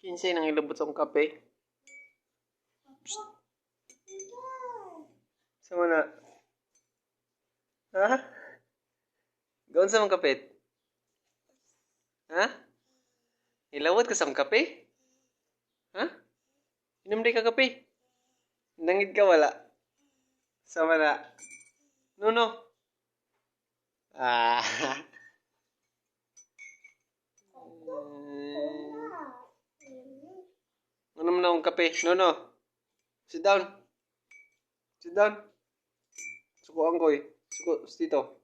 Kinsay nang ilabot sa kape. Sama na. Ha? Gawin sa mga kapit? Ha? Ilawat ka sa mga kape? Ha? Inom di ka kape? Nangid ka wala? Sama na. No. Ah. Ano mo na akong kape? No. Sit down. Sit down. Suko ang koy. Suko, dito.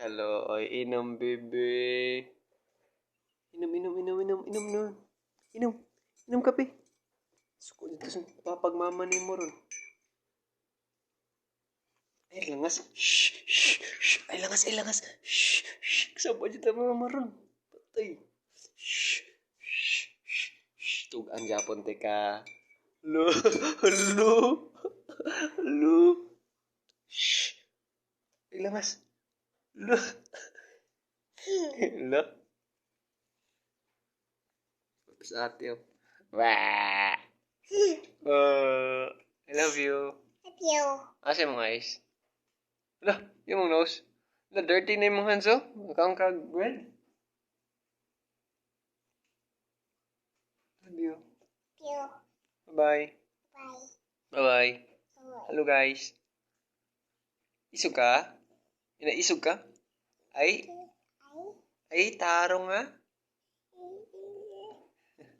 Hello, oy, inom, bebe. Inom kape. Suko dito sa papagmama ni mo ron. Ay, langas. Shh. Ay, langas. Shh. Kasama dito mama ron. Patay. Shh. Tugaan Japon teka. Hello. Shh. Ay, langas. Hello. Sa ate oh. Wah. I love you. Love you. Asa yung mga eyes? Wala, yung mga nose. Wala, dirty na yung mga hands oh. Makang kag-bread. Love you. Love you. Bye-bye. Bye. Bye-bye. Bye. Hello guys. Isog ka? Inaisog ka? Ay, tarong nga.